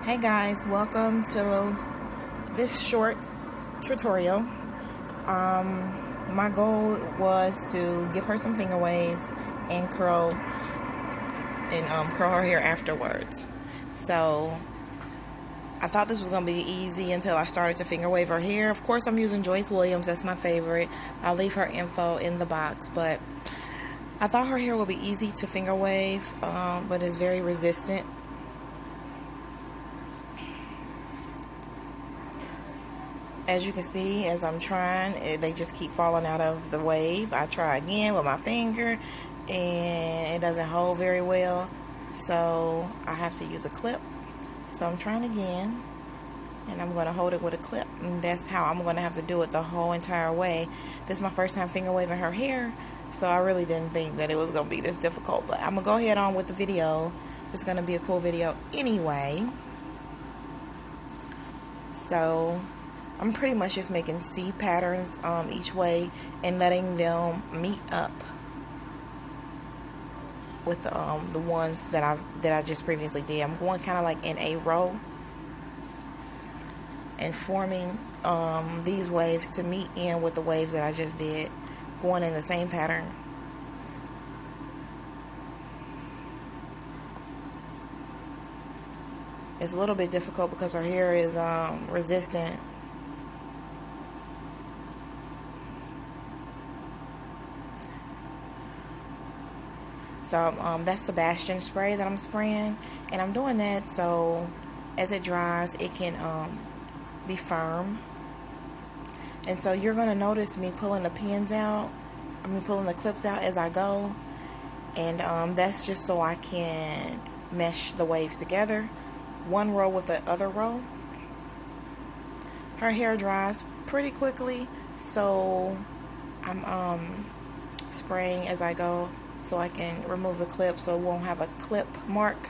Hey guys, welcome to this short tutorial. My goal was to give her some finger waves and curl her hair afterwards. So I thought this was going to be easy until I started to finger wave her hair. Of course, I'm using Joyce Williams. That's my favorite. I'll leave her info in the box, but I thought her hair would be easy to finger wave, but it's very resistant. As you can see, as I'm trying, they just keep falling out of the wave. I try again with my finger, and it doesn't hold very well, so I have to use a clip. So I'm trying again, and I'm going to hold it with a clip, and that's how I'm going to have to do it the whole entire way. This is my first time finger waving her hair, so I really didn't think that it was going to be this difficult, but I'm going to go ahead on with the video. It's going to be a cool video anyway. So I'm pretty much just making C patterns each way and letting them meet up with the ones that I just previously did. I'm going kind of like in a row and forming these waves to meet in with the waves that I just did, going in the same pattern. It's a little bit difficult because her hair is resistant. So that's Sebastian spray that I'm spraying, and I'm doing that so as it dries it can be firm. And so you're going to notice me pulling the pins out, pulling the clips out as I go, and that's just so I can mesh the waves together, one row with the other row. Her hair dries pretty quickly, so I'm spraying as I go, so I can remove the clip so it won't have a clip mark.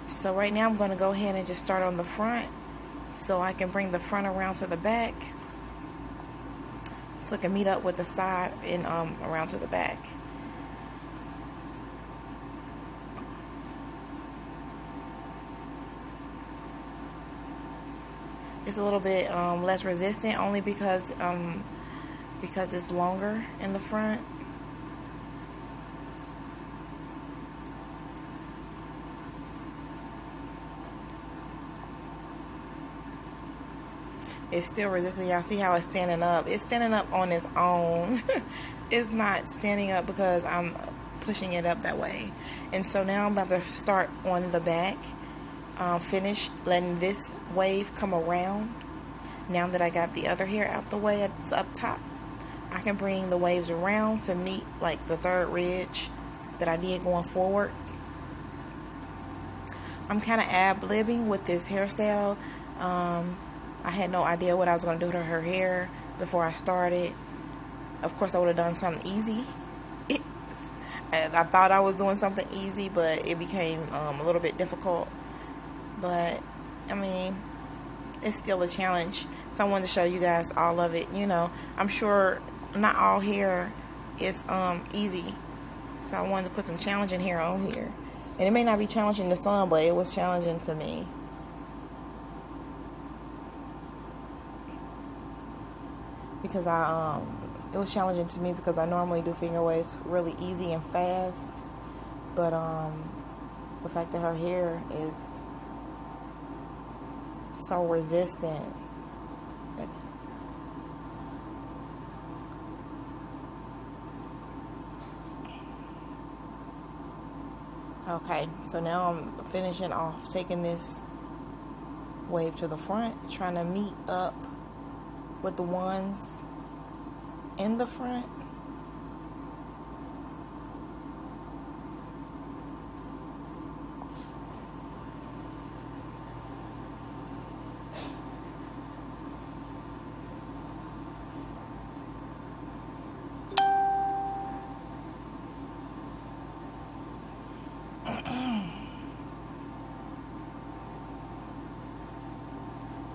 So right now I'm going to go ahead and just start on the front so I can bring the front around to the back, so it can meet up with the side and around to the back. It's a little bit less resistant only because it's longer in the front. It's still resistant. Y'all see how it's standing up? It's standing up on its own. It's not standing up because I'm pushing it up that way. And so now I'm about to start on the back. Finish letting this wave come around. Now that I got the other hair out the way up top, I can bring the waves around to meet like the third ridge that I did going forward. I'm kind of ad-libbing with this hairstyle. I had no idea what I was going to do to her hair before I started. Of course, I would have done something easy. I thought I was doing something easy, but it became a little bit difficult. But, it's still a challenge. So I wanted to show you guys all of it. I'm sure not all hair is easy. So I wanted to put some challenging hair on here. And it may not be challenging to some, but it was challenging to me. Because it was challenging to me because I normally do finger waves really easy and fast, but the fact that her hair is so resistant. Okay, so now I'm finishing off taking this wave to the front, trying to meet up with the ones in the front.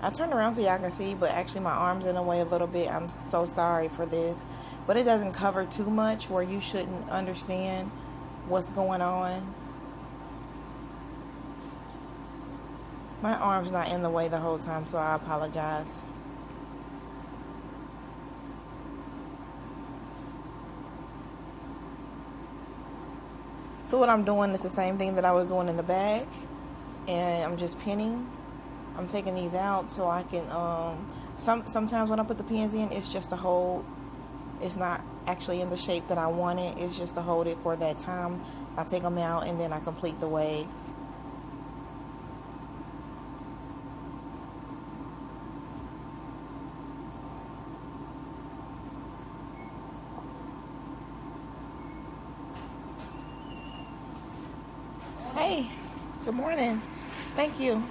I turned around so y'all can see, but actually my arm's in the way a little bit. I'm so sorry for this. But it doesn't cover too much where you shouldn't understand what's going on. My arm's not in the way the whole time, so I apologize. So what I'm doing is the same thing that I was doing in the bag, and I'm just pinning. I'm taking these out so I can, sometimes when I put the pins in, it's just to hold. It's not actually in the shape that I want it. It's just to hold it for that time. I take them out and then I complete the wave. Hey, good morning. Thank you.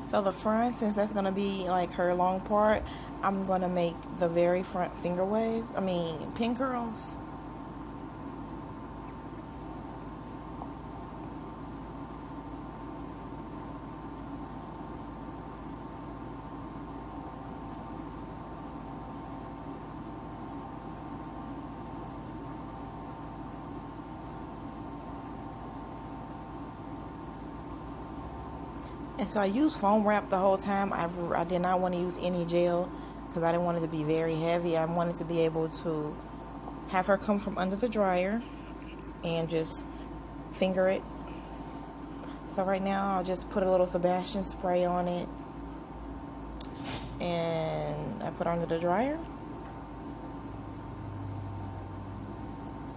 So the front, since that's going to be like her long part, I'm going to make the very front finger wave. Pin curls. And so I used foam wrap the whole time. I did not want to use any gel because I didn't want it to be very heavy. I wanted to be able to have her come from under the dryer and just finger it. So right now I'll just put a little Sebastian spray on it and I put her under the dryer.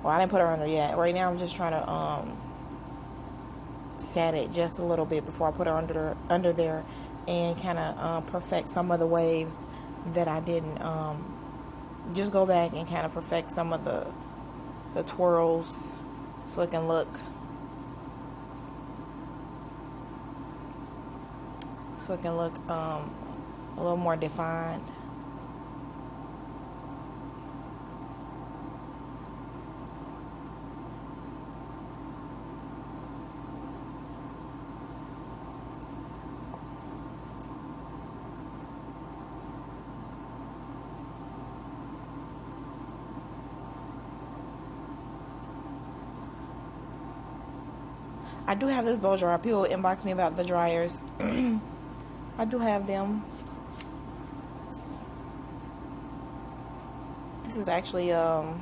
Well, I didn't put her under yet. Right now I'm just trying to set it just a little bit before I put her under there and kind of perfect some of the waves that I didn't. Just go back and kind of perfect some of the twirls so it can look a little more defined. I do have this blow dryer. People inbox me about the dryers. I do have them. This is actually a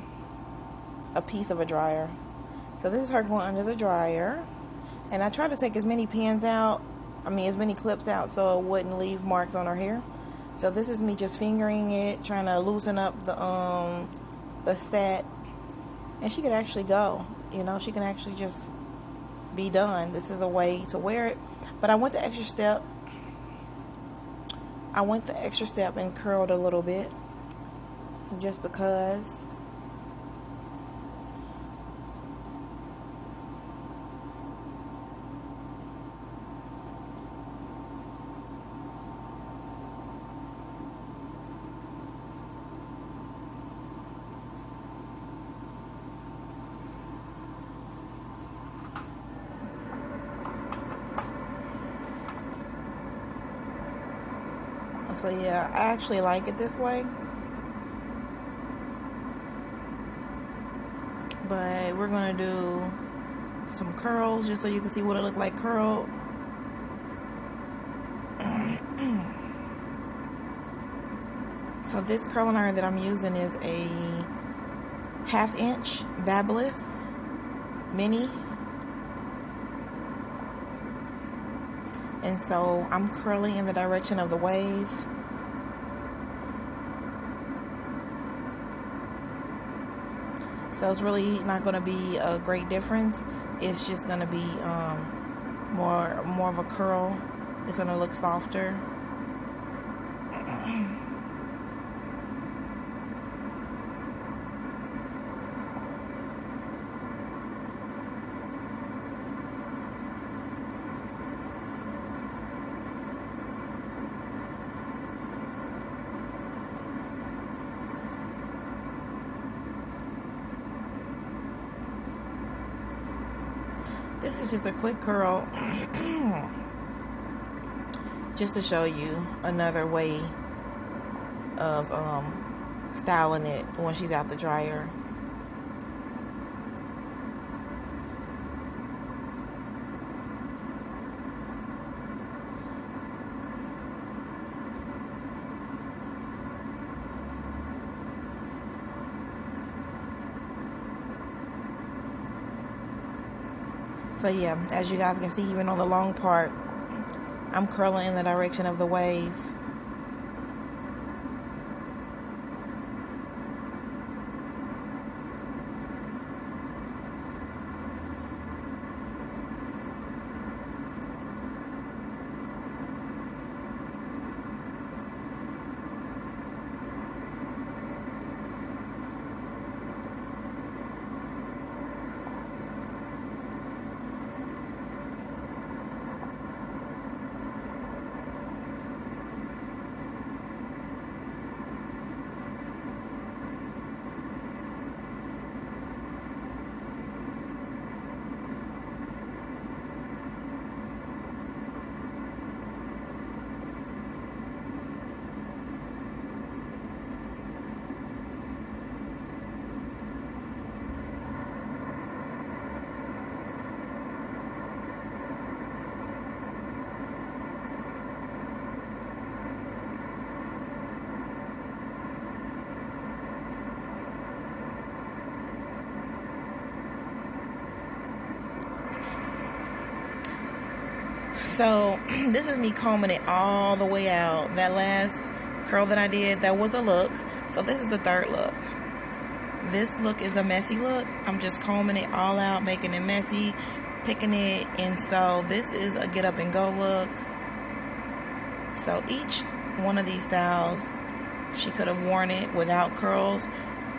piece of a dryer. So this is her going under the dryer. And I tried to take as many pins out, as many clips out so it wouldn't leave marks on her hair. So this is me just fingering it, trying to loosen up the set. And she could actually go. She can actually just be done. This is a way to wear it. But I went the extra step. And curled a little bit. Just because. So yeah, I actually like it this way. But we're going to do some curls just so you can see what it looked like curled. So this curling iron that I'm using is a 1/2 inch Babyliss Mini. And so I'm curling in the direction of the wave. So it's really not going to be a great difference. It's just going to be more of a curl. It's going to look softer. This is just a quick curl just to show you another way of styling it when she's out the dryer. So yeah, as you guys can see, even on the long part, I'm curling in the direction of the wave. So this is me combing it all the way out. That last curl that I did, that was a look. So this is the third look. This look is a messy look. I'm just combing it all out, making it messy, picking it. And so this is a get up and go look. So each one of these styles, she could have worn it without curls.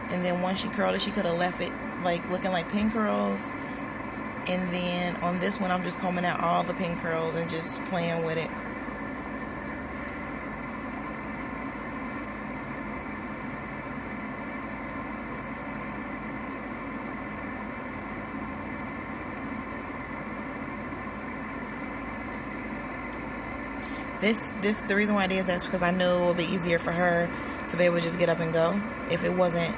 And then once she curled it, she could have left it like looking like pin curls. And then on this one, I'm just combing out all the pin curls and just playing with it. The reason why I did that is because I knew it would be easier for her to be able to just get up and go if it wasn't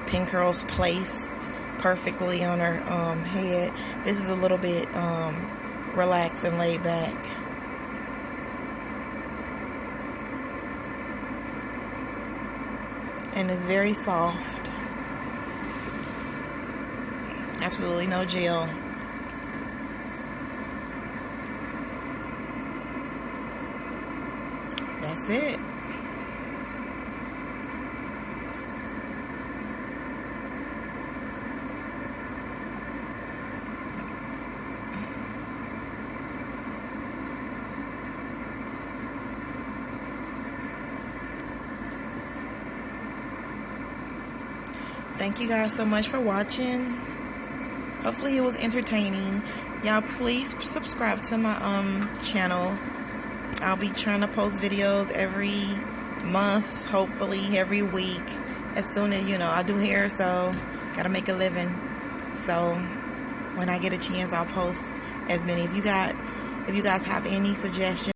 pin curls placed perfectly on her head. This is a little bit relaxed and laid back. And it's very soft. Absolutely no gel. That's it. Thank you guys so much for watching. Hopefully it was entertaining. Y'all please subscribe to my channel. I'll be trying to post videos every month, hopefully every week. As soon as, I do hair, so gotta make a living. So when I get a chance, I'll post as many. If you guys have any suggestions